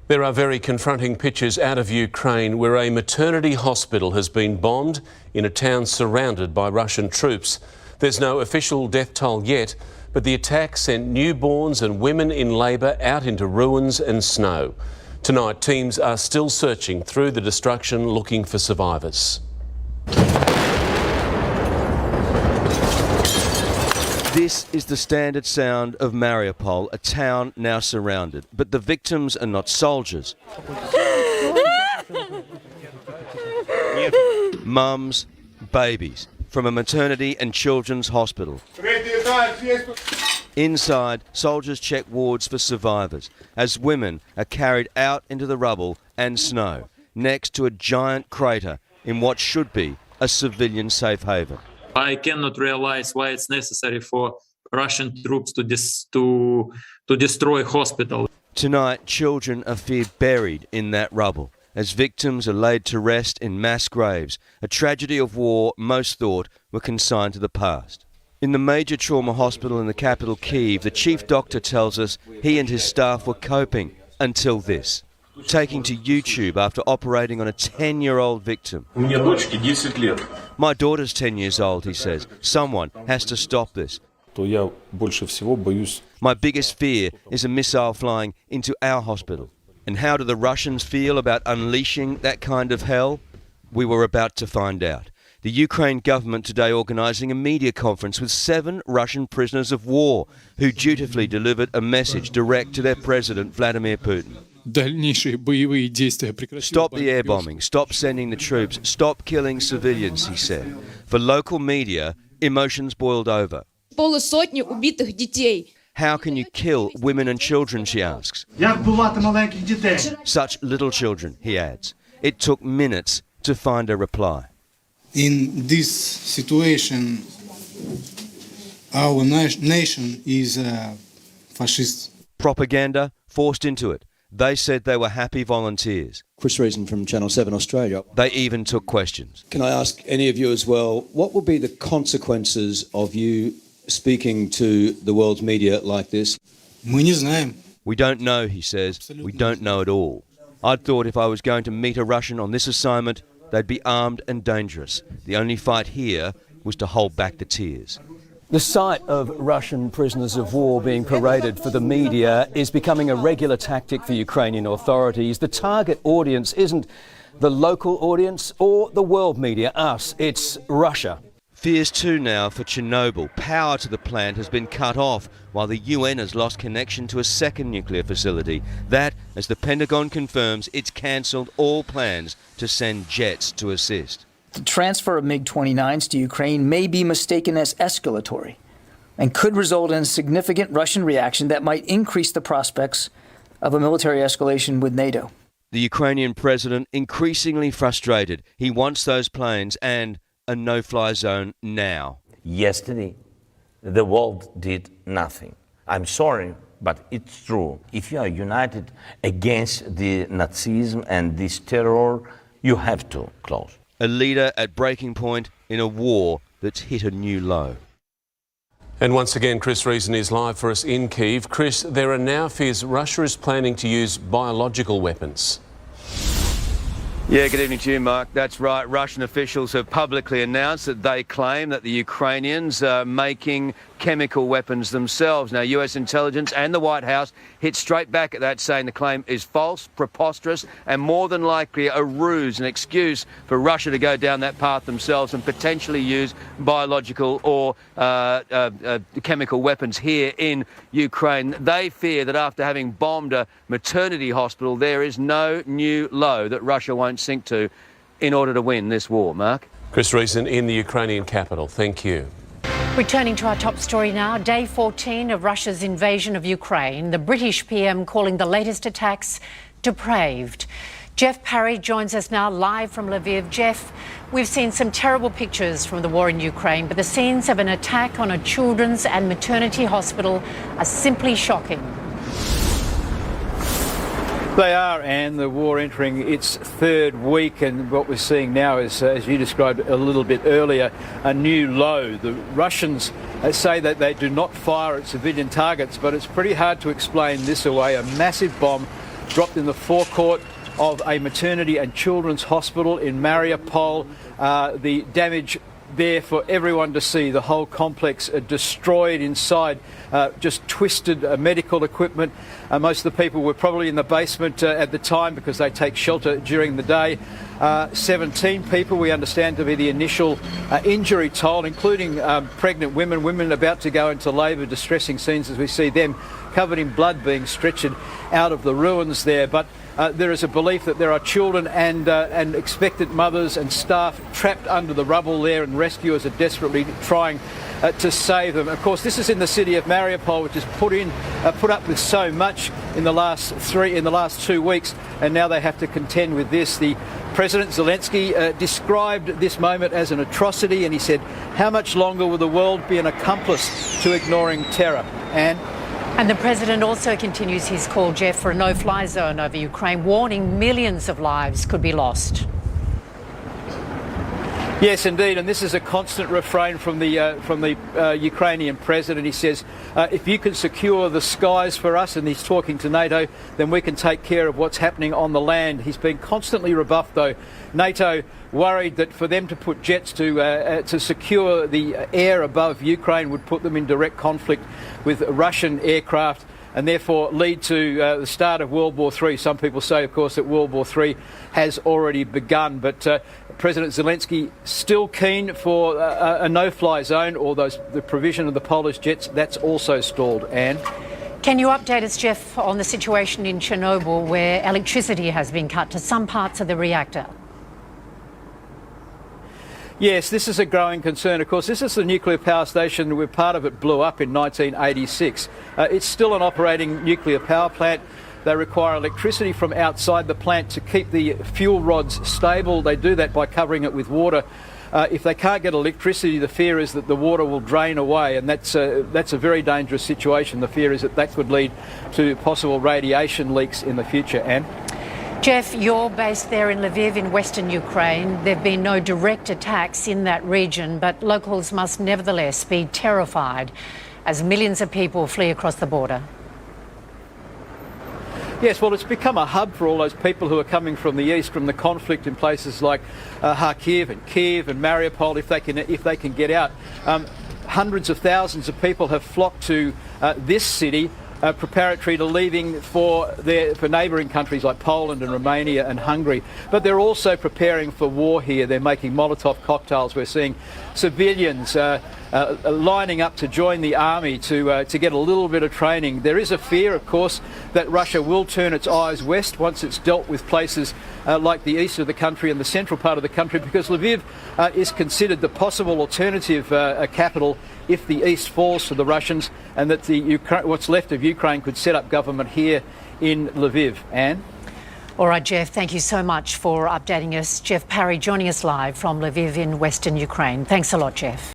There are very confronting pictures out of Ukraine where a maternity hospital has been bombed in a town surrounded by Russian troops. There's no official death toll yet, but the attack sent newborns and women in labour out into ruins and snow. Tonight, teams are still searching through the destruction looking for survivors. This is the standard sound of Mariupol, a town now surrounded. But the victims are not soldiers. Mums, babies, from a maternity and children's hospital. Inside, soldiers check wards for survivors as women are carried out into the rubble and snow, next to a giant crater in what should be a civilian safe haven. I cannot realize why it's necessary for Russian troops to destroy hospitals. Tonight, children are feared buried in that rubble as victims are laid to rest in mass graves, a tragedy of war most thought were consigned to the past. In the major trauma hospital in the capital, Kyiv, the chief doctor tells us he and his staff were coping until this. Taking to YouTube after operating on a 10-year-old victim. My daughter's 10 years old, he says. Someone has to stop this. My biggest fear is a missile flying into our hospital. And how do the Russians feel about unleashing that kind of hell? We were about to find out. The Ukraine government today organising a media conference with 7 Russian prisoners of war who dutifully delivered a message direct to their president, Vladimir Putin. Stop the air bombing, stop sending the troops, stop killing civilians, he said. For local media, emotions boiled over. How can you kill women and children, she asks. Such little children, he adds. It took minutes to find a reply. In this situation, our nation is fascist. Propaganda forced into it. They said they were happy volunteers. Chris Reason from Channel 7 Australia. They even took questions. Can I ask any of you as well, what will be the consequences of you speaking to the world's media like this? We don't know, he says. We don't know at all. I'd thought if I was going to meet a Russian on this assignment, they'd be armed and dangerous. The only fight here was to hold back the tears. The sight of Russian prisoners of war being paraded for the media is becoming a regular tactic for Ukrainian authorities. The target audience isn't the local audience or the world media, us, it's Russia. Fears too now for Chernobyl. Power to the plant has been cut off while the UN has lost connection to a second nuclear facility. That, as the Pentagon confirms, it's cancelled all plans to send jets to assist. The transfer of MiG-29s to Ukraine may be mistaken as escalatory and could result in a significant Russian reaction that might increase the prospects of a military escalation with NATO. The Ukrainian president increasingly frustrated. He wants those planes and a no-fly zone now. Yesterday, the world did nothing. I'm sorry, but it's true. If you are united against the Nazism and this terror, you have to close. A leader at breaking point in a war that's hit a new low. And once again, Chris Reason is live for us in Kyiv. Chris, there are now fears Russia is planning to use biological weapons. Yeah, good evening to you, Mark. That's right. Russian officials have publicly announced that they claim that the Ukrainians are making chemical weapons themselves. Now, US intelligence and the White House hit straight back at that, saying the claim is false, preposterous, and more than likely a ruse, an excuse for Russia to go down that path themselves and potentially use biological or chemical weapons here in Ukraine. They fear that after having bombed a maternity hospital, there is no new low that Russia won't sink to in order to win this war. Mark? Chris Reason in the Ukrainian capital. Thank you. Returning to our top story now, day 14 of Russia's invasion of Ukraine, the British PM calling the latest attacks depraved. Jeff Parry joins us now live from Lviv. Jeff, we've seen some terrible pictures from the war in Ukraine, but the scenes of an attack on a children's and maternity hospital are simply shocking. They are, and the war entering its 3rd week, and what we're seeing now is, as you described a little bit earlier, a new low. The Russians say that they do not fire at civilian targets, but it's pretty hard to explain this away. A massive bomb dropped in the forecourt of a maternity and children's hospital in Mariupol. The damage there for everyone to see, the whole complex destroyed inside, just twisted medical equipment. Most of the people were probably in the basement at the time because they take shelter during the day. 17 people we understand to be the initial injury toll, including pregnant women about to go into labour, distressing scenes as we see them covered in blood being stretchered out of the ruins there. But there is a belief that there are children and expectant mothers and staff trapped under the rubble there, and rescuers are desperately trying to save them. Of course, this is in the city of Mariupol, which has put up with so much in the last 2 weeks, and now they have to contend with this. The President Zelensky described this moment as an atrocity, and he said, "How much longer will the world be an accomplice to ignoring terror?" And the President also continues his call, Jeff, for a no-fly zone over Ukraine, warning millions of lives could be lost. Yes, indeed, and this is a constant refrain from the Ukrainian president. He says, if you can secure the skies for us, and he's talking to NATO, then we can take care of what's happening on the land. He's been constantly rebuffed, though. NATO worried that for them to put jets to secure the air above Ukraine would put them in direct conflict with Russian aircraft, and therefore lead to the start of World War III. Some people say, of course, that World War III has already begun, but President Zelensky still keen for a no-fly zone, although the provision of the Polish jets, that's also stalled. Anne? Can you update us, Jeff, on the situation in Chernobyl, where electricity has been cut to some parts of the reactor? Yes, this is a growing concern. Of course, this is the nuclear power station where part of it blew up in 1986. It's still an operating nuclear power plant. They require electricity from outside the plant to keep the fuel rods stable. They do that by covering it with water. If they can't get electricity, the fear is that the water will drain away, and that's a very dangerous situation. The fear is that that could lead to possible radiation leaks in the future. Anne? Jeff, you're based there in Lviv in western Ukraine. There have been no direct attacks in that region, but locals must nevertheless be terrified as millions of people flee across the border. Yes, well, it's become a hub for all those people who are coming from the east, from the conflict in places like Kharkiv and Kiev and Mariupol, if they can get out. Hundreds of thousands of people have flocked to this city, preparatory to leaving for neighbouring countries like Poland and Romania and Hungary. But they're also preparing for war here. They're making Molotov cocktails. We're seeing civilians lining up to join the army to get a little bit of training. There is a fear, of course, that Russia will turn its eyes west once it's dealt with places like the east of the country and the central part of the country, because Lviv is considered the possible alternative capital if the east falls to the Russians, and that what's left of Ukraine could set up government here in Lviv. Anne? All right, Jeff, thank you so much for updating us. Jeff Parry joining us live from Lviv in western Ukraine. Thanks a lot, Jeff.